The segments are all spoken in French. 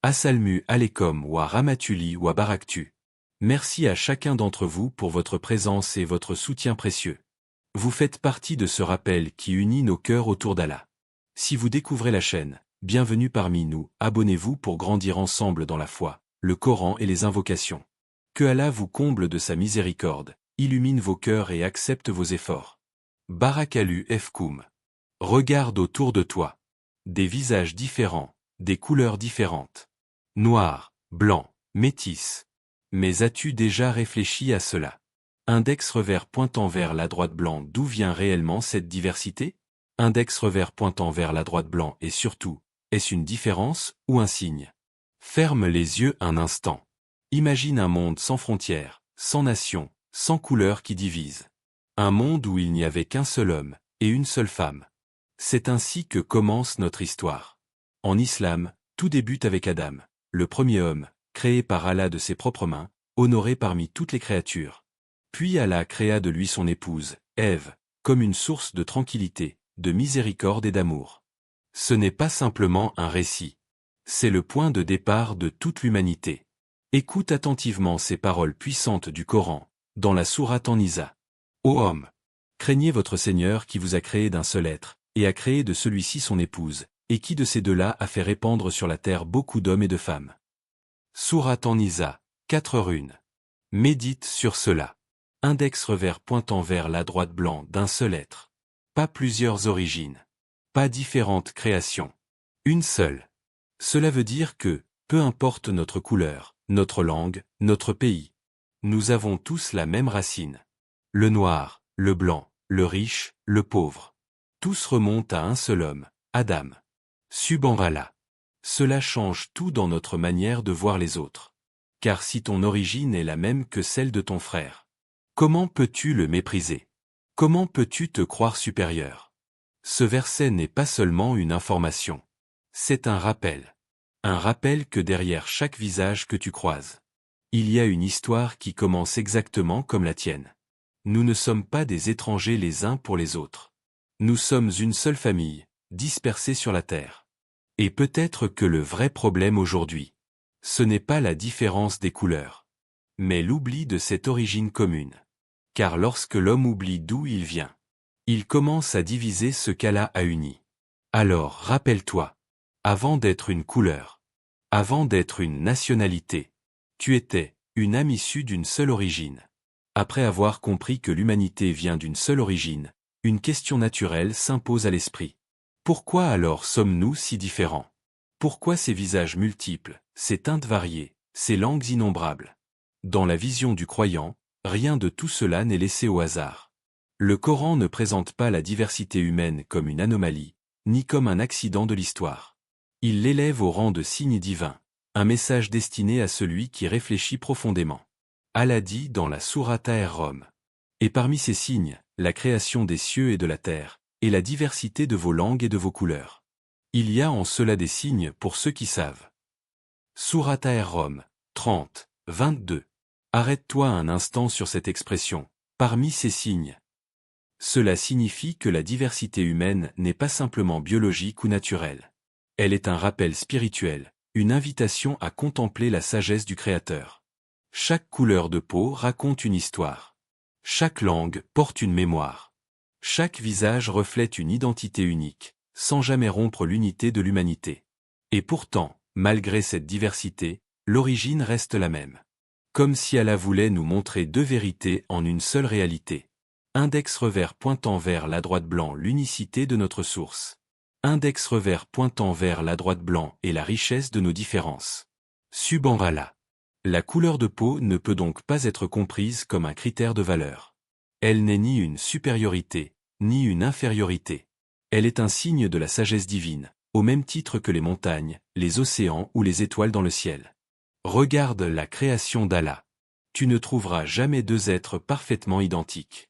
Assalmu alaikum wa rahmatulli wa barakatuh. Merci à chacun d'entre vous pour votre présence et votre soutien précieux. Vous faites partie de ce rappel qui unit nos cœurs autour d'Allah. Si vous découvrez la chaîne, bienvenue parmi nous, abonnez-vous pour grandir ensemble dans la foi, le Coran et les invocations. Que Allah vous comble de sa miséricorde, illumine vos cœurs et accepte vos efforts. Barakalu fkoum. Regarde autour de toi. Des visages différents, des couleurs différentes. Noir, blanc, métis. Mais as-tu déjà réfléchi à cela? Index revers pointant vers la droite blanc, d'où vient réellement cette diversité? Index revers pointant vers la droite blanc et surtout, est-ce une différence ou un signe? Ferme les yeux un instant. Imagine un monde sans frontières, sans nations, sans couleurs qui divisent. Un monde où il n'y avait qu'un seul homme et une seule femme. C'est ainsi que commence notre histoire. En islam, tout débute avec Adam, le premier homme, créé par Allah de ses propres mains, honoré parmi toutes les créatures. Puis Allah créa de lui son épouse, Ève, comme une source de tranquillité, de miséricorde et d'amour. Ce n'est pas simplement un récit. C'est le point de départ de toute l'humanité. Écoute attentivement ces paroles puissantes du Coran, dans la sourate An-Nisa. Ô homme, craignez votre Seigneur qui vous a créé d'un seul être, et a créé de celui-ci son épouse, et qui de ces deux-là a fait répandre sur la terre beaucoup d'hommes et de femmes. Sourate An-Nisa, 4 runes. Médite sur cela. Index revers pointant vers la droite blanc d'un seul être. Pas plusieurs origines. Pas différentes créations. Une seule. Cela veut dire que, peu importe notre couleur, notre langue, notre pays, nous avons tous la même racine. Le noir, le blanc, le riche, le pauvre. Tous remontent à un seul homme, Adam. Subhanallah. Cela change tout dans notre manière de voir les autres. Car si ton origine est la même que celle de ton frère, comment peux-tu le mépriser? Comment peux-tu te croire supérieur? Ce verset n'est pas seulement une information. C'est un rappel. Un rappel que derrière chaque visage que tu croises, il y a une histoire qui commence exactement comme la tienne. Nous ne sommes pas des étrangers les uns pour les autres. Nous sommes une seule famille, dispersée sur la terre. Et peut-être que le vrai problème aujourd'hui, ce n'est pas la différence des couleurs, mais l'oubli de cette origine commune. Car lorsque l'homme oublie d'où il vient, il commence à diviser ce qu'Allah a uni. Alors rappelle-toi, avant d'être une couleur, avant d'être une nationalité, tu étais une âme issue d'une seule origine. Après avoir compris que l'humanité vient d'une seule origine, une question naturelle s'impose à l'esprit. Pourquoi alors sommes-nous si différents? Pourquoi ces visages multiples, ces teintes variées, ces langues innombrables? Dans la vision du croyant, rien de tout cela n'est laissé au hasard. Le Coran ne présente pas la diversité humaine comme une anomalie, ni comme un accident de l'histoire. Il l'élève au rang de signe divin, un message destiné à celui qui réfléchit profondément. Allah dit dans la sourate Ar-Rum. Et parmi ces signes, la création des cieux et de la terre, et la diversité de vos langues et de vos couleurs. Il y a en cela des signes pour ceux qui savent. Sourate Ar-Rum, 30, 22. Arrête-toi un instant sur cette expression, parmi ces signes. Cela signifie que la diversité humaine n'est pas simplement biologique ou naturelle. Elle est un rappel spirituel, une invitation à contempler la sagesse du Créateur. Chaque couleur de peau raconte une histoire. Chaque langue porte une mémoire. Chaque visage reflète une identité unique, sans jamais rompre l'unité de l'humanité. Et pourtant, malgré cette diversité, l'origine reste la même. Comme si Allah voulait nous montrer deux vérités en une seule réalité. Index revers pointant vers la droite blanc, l'unicité de notre source. Index revers pointant vers la droite blanc et la richesse de nos différences. Subhanallah. La couleur de peau ne peut donc pas être comprise comme un critère de valeur. Elle n'est ni une supériorité, ni une infériorité. Elle est un signe de la sagesse divine, au même titre que les montagnes, les océans ou les étoiles dans le ciel. Regarde la création d'Allah. Tu ne trouveras jamais deux êtres parfaitement identiques.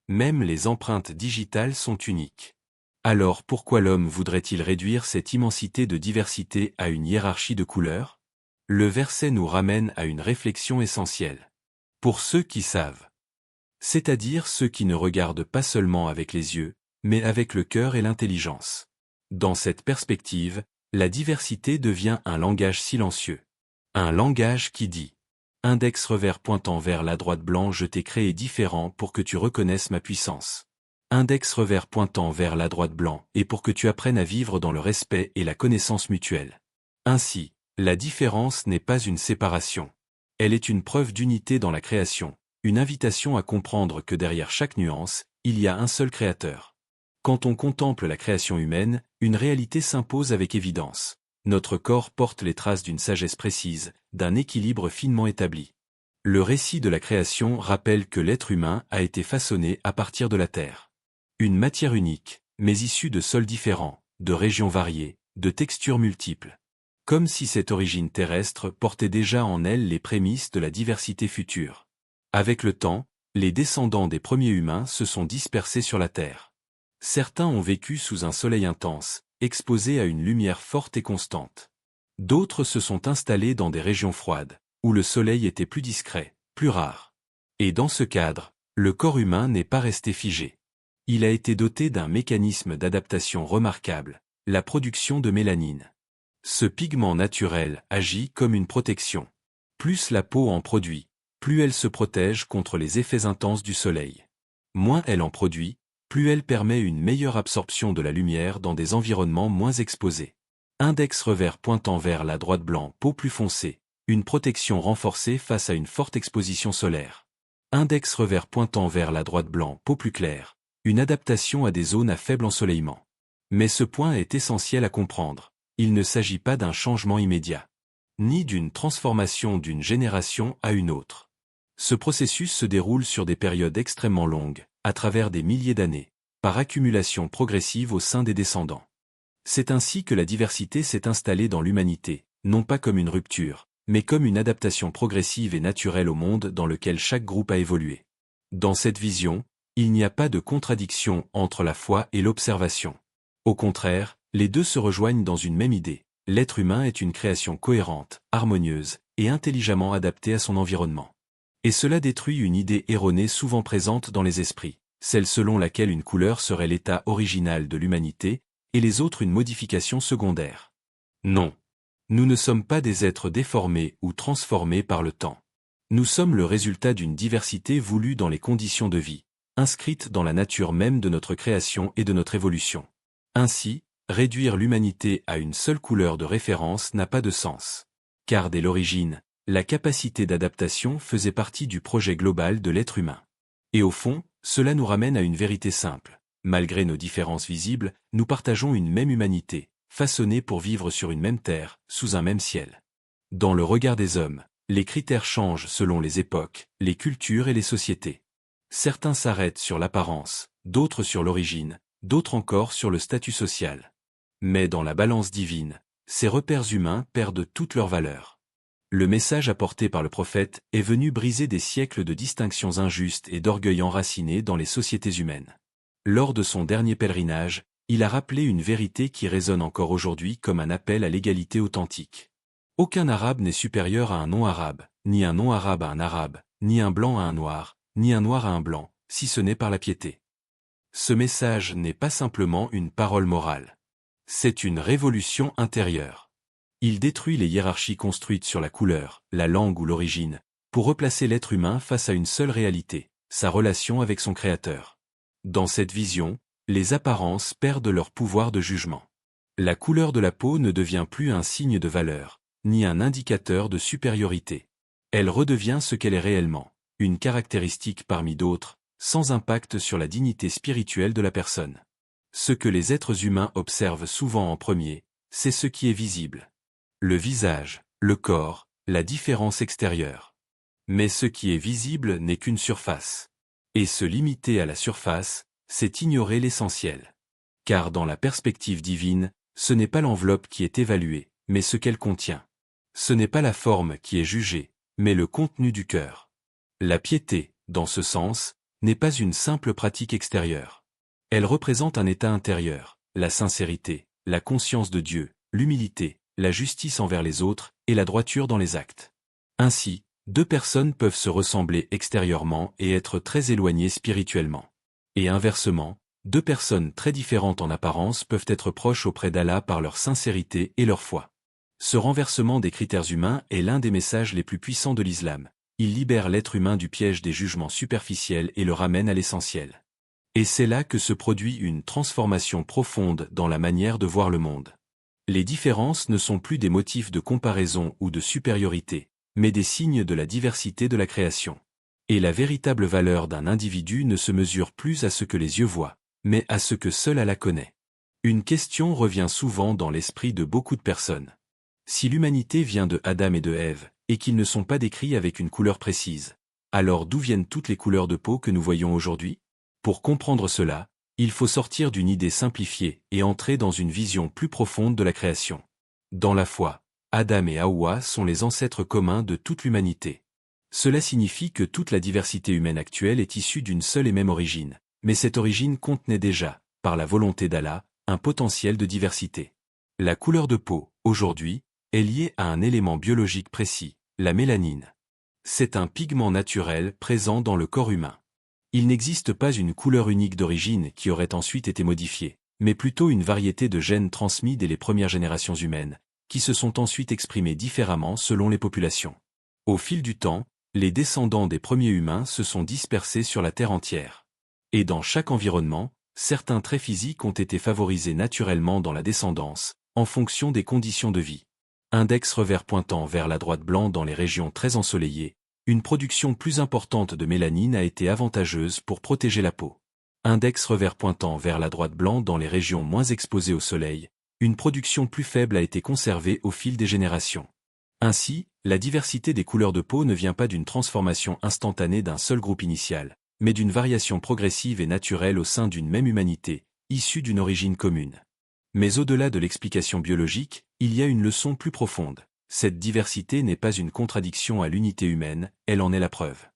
Même les empreintes digitales sont uniques. Alors pourquoi l'homme voudrait-il réduire cette immensité de diversité à une hiérarchie de couleurs? Le verset nous ramène à une réflexion essentielle. Pour ceux qui savent, c'est-à-dire ceux qui ne regardent pas seulement avec les yeux, mais avec le cœur et l'intelligence. Dans cette perspective, La diversité devient un langage silencieux. Un langage qui dit « Index revers pointant vers la droite blanc, je t'ai créé différent pour que tu reconnaisses ma puissance. Index revers pointant vers la droite blanc et pour que tu apprennes à vivre dans le respect et la connaissance mutuelle. » Ainsi, la différence n'est pas une séparation. Elle est une preuve d'unité dans la création, une invitation à comprendre que derrière chaque nuance, il y a un seul créateur. Quand on contemple la création humaine, une réalité s'impose avec évidence. Notre corps porte les traces d'une sagesse précise, d'un équilibre finement établi. Le récit de la création rappelle que l'être humain a été façonné à partir de la terre. Une matière unique, mais issue de sols différents, de régions variées, de textures multiples. Comme si cette origine terrestre portait déjà en elle les prémices de la diversité future. Avec le temps, les descendants des premiers humains se sont dispersés sur la Terre. Certains ont vécu sous un soleil intense, exposés à une lumière forte et constante. D'autres se sont installés dans des régions froides, où le soleil était plus discret, plus rare. Et dans ce cadre, le corps humain n'est pas resté figé. Il a été doté d'un mécanisme d'adaptation remarquable, la production de mélanine. Ce pigment naturel agit comme une protection. Plus la peau en produit, plus elle se protège contre les effets intenses du soleil. Moins elle en produit, plus elle permet une meilleure absorption de la lumière dans des environnements moins exposés. Index revers pointant vers la droite blanc, peau plus foncée, une protection renforcée face à une forte exposition solaire. Index revers pointant vers la droite blanc, peau plus claire, une adaptation à des zones à faible ensoleillement. Mais ce point est essentiel à comprendre. Il ne s'agit pas d'un changement immédiat, ni d'une transformation d'une génération à une autre. Ce processus se déroule sur des périodes extrêmement longues, à travers des milliers d'années, par accumulation progressive au sein des descendants. C'est ainsi que la diversité s'est installée dans l'humanité, non pas comme une rupture, mais comme une adaptation progressive et naturelle au monde dans lequel chaque groupe a évolué. Dans cette vision, il n'y a pas de contradiction entre la foi et l'observation. Au contraire, les deux se rejoignent dans une même idée. L'être humain est une création cohérente, harmonieuse, et intelligemment adaptée à son environnement. Et cela détruit une idée erronée souvent présente dans les esprits, celle selon laquelle une couleur serait l'état original de l'humanité, et les autres une modification secondaire. Non. Nous ne sommes pas des êtres déformés ou transformés par le temps. Nous sommes le résultat d'une diversité voulue dans les conditions de vie, inscrite dans la nature même de notre création et de notre évolution. Ainsi, réduire l'humanité à une seule couleur de référence n'a pas de sens. Car dès l'origine, la capacité d'adaptation faisait partie du projet global de l'être humain. Et au fond, cela nous ramène à une vérité simple. Malgré nos différences visibles, nous partageons une même humanité, façonnée pour vivre sur une même terre, sous un même ciel. Dans le regard des hommes, les critères changent selon les époques, les cultures et les sociétés. Certains s'arrêtent sur l'apparence, d'autres sur l'origine, d'autres encore sur le statut social. Mais dans la balance divine, ces repères humains perdent toute leur valeur. Le message apporté par le prophète est venu briser des siècles de distinctions injustes et d'orgueil enraciné dans les sociétés humaines. Lors de son dernier pèlerinage, il a rappelé une vérité qui résonne encore aujourd'hui comme un appel à l'égalité authentique. Aucun arabe n'est supérieur à un non-arabe, ni un non-arabe à un arabe, ni un blanc à un noir, ni un noir à un blanc, si ce n'est par la piété. Ce message n'est pas simplement une parole morale. C'est une révolution intérieure. Il détruit les hiérarchies construites sur la couleur, la langue ou l'origine, pour replacer l'être humain face à une seule réalité, sa relation avec son Créateur. Dans cette vision, les apparences perdent leur pouvoir de jugement. La couleur de la peau ne devient plus un signe de valeur, ni un indicateur de supériorité. Elle redevient ce qu'elle est réellement, une caractéristique parmi d'autres, sans impact sur la dignité spirituelle de la personne. Ce que les êtres humains observent souvent en premier, c'est ce qui est visible. Le visage, le corps, la différence extérieure. Mais ce qui est visible n'est qu'une surface. Et se limiter à la surface, c'est ignorer l'essentiel. Car dans la perspective divine, ce n'est pas l'enveloppe qui est évaluée, mais ce qu'elle contient. Ce n'est pas la forme qui est jugée, mais le contenu du cœur. La piété, dans ce sens, n'est pas une simple pratique extérieure. Elle représente un état intérieur, la sincérité, la conscience de Dieu, l'humilité, la justice envers les autres et la droiture dans les actes. Ainsi, deux personnes peuvent se ressembler extérieurement et être très éloignées spirituellement. Et inversement, Deux personnes très différentes en apparence peuvent être proches auprès d'Allah par leur sincérité et leur foi. Ce renversement des critères humains est l'un des messages les plus puissants de l'islam. Il libère l'être humain du piège des jugements superficiels et le ramène à l'essentiel. Et c'est là que se produit une transformation profonde dans la manière de voir le monde. Les différences ne sont plus des motifs de comparaison ou de supériorité, mais des signes de la diversité de la création. Et la véritable valeur d'un individu ne se mesure plus à ce que les yeux voient, mais à ce que seul Allah connaît. Une question revient souvent dans l'esprit de beaucoup de personnes. Si l'humanité vient de Adam et de Ève, et qu'ils ne sont pas décrits avec une couleur précise, alors d'où viennent toutes les couleurs de peau que nous voyons aujourd'hui? Pour comprendre cela, il faut sortir d'une idée simplifiée et entrer dans une vision plus profonde de la création. Dans la foi, Adam et Hawa sont les ancêtres communs de toute l'humanité. Cela signifie que toute la diversité humaine actuelle est issue d'une seule et même origine, mais cette origine contenait déjà, par la volonté d'Allah, un potentiel de diversité. La couleur de peau, aujourd'hui, est liée à un élément biologique précis, la mélanine. C'est un pigment naturel présent dans le corps humain. Il n'existe pas une couleur unique d'origine qui aurait ensuite été modifiée, mais plutôt une variété de gènes transmis dès les premières générations humaines, qui se sont ensuite exprimés différemment selon les populations. Au fil du temps, les descendants des premiers humains se sont dispersés sur la Terre entière. Et dans chaque environnement, certains traits physiques ont été favorisés naturellement dans la descendance, en fonction des conditions de vie. Index revers pointant vers la droite blanc dans les régions très ensoleillées, une production plus importante de mélanine a été avantageuse pour protéger la peau. Index revers pointant vers la droite blanc dans les régions moins exposées au soleil, une production plus faible a été conservée au fil des générations. Ainsi, la diversité des couleurs de peau ne vient pas d'une transformation instantanée d'un seul groupe initial, mais d'une variation progressive et naturelle au sein d'une même humanité, issue d'une origine commune. Mais au-delà de l'explication biologique, il y a une leçon plus profonde. Cette diversité n'est pas une contradiction à l'unité humaine, elle en est la preuve.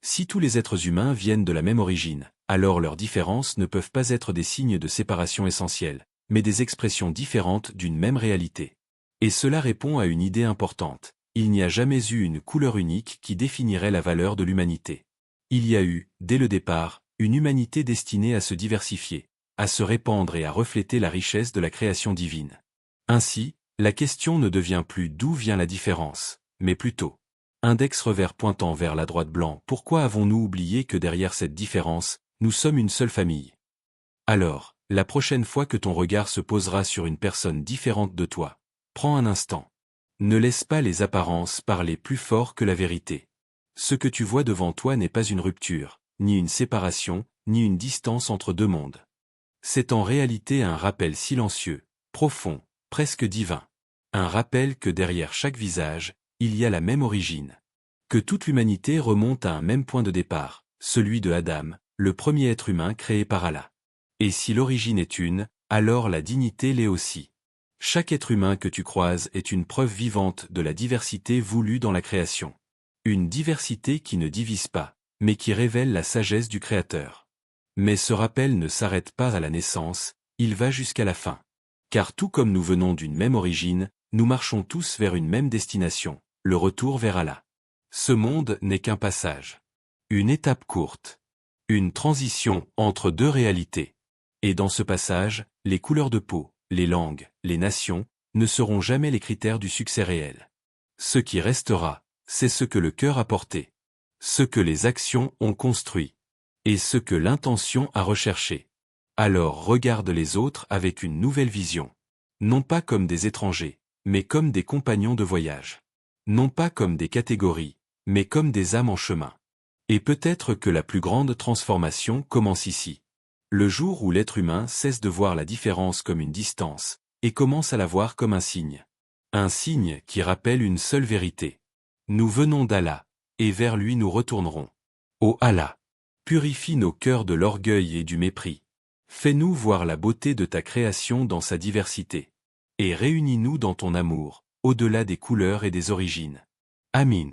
Si tous les êtres humains viennent de la même origine, alors leurs différences ne peuvent pas être des signes de séparation essentielle, mais des expressions différentes d'une même réalité. Et cela répond à une idée importante. Il n'y a jamais eu une couleur unique qui définirait la valeur de l'humanité. Il y a eu, dès le départ, une humanité destinée à se diversifier, à se répandre et à refléter la richesse de la création divine. Ainsi, la question ne devient plus d'où vient la différence, mais plutôt, index revers pointant vers la droite blanc, pourquoi avons-nous oublié que derrière cette différence, nous sommes une seule famille? Alors, la prochaine fois que ton regard se posera sur une personne différente de toi, prends un instant. Ne laisse pas les apparences parler plus fort que la vérité. Ce que tu vois devant toi n'est pas une rupture, ni une séparation, ni une distance entre deux mondes. C'est en réalité un rappel silencieux, profond, presque divin. Un rappel que derrière chaque visage, il y a la même origine. Que toute l'humanité remonte à un même point de départ, celui de Adam, le premier être humain créé par Allah. Et si l'origine est une, alors la dignité l'est aussi. Chaque être humain que tu croises est une preuve vivante de la diversité voulue dans la création. Une diversité qui ne divise pas, mais qui révèle la sagesse du Créateur. Mais ce rappel ne s'arrête pas à la naissance, il va jusqu'à la fin. Car tout comme nous venons d'une même origine, nous marchons tous vers une même destination, le retour vers Allah. Ce monde n'est qu'un passage. Une étape courte. Une transition entre deux réalités. Et dans ce passage, les couleurs de peau, les langues, les nations, ne seront jamais les critères du succès réel. Ce qui restera, c'est ce que le cœur a porté. Ce que les actions ont construit. Et ce que l'intention a recherché. Alors regarde les autres avec une nouvelle vision. Non pas comme des étrangers, mais comme des compagnons de voyage. Non pas comme des catégories, mais comme des âmes en chemin. Et peut-être que la plus grande transformation commence ici. Le jour où l'être humain cesse de voir la différence comme une distance, et commence à la voir comme un signe. Un signe qui rappelle une seule vérité. Nous venons d'Allah, et vers lui nous retournerons. Ô Allah! Purifie nos cœurs de l'orgueil et du mépris. Fais-nous voir la beauté de ta création dans sa diversité. Et réunis-nous dans ton amour, au-delà des couleurs et des origines. Amin.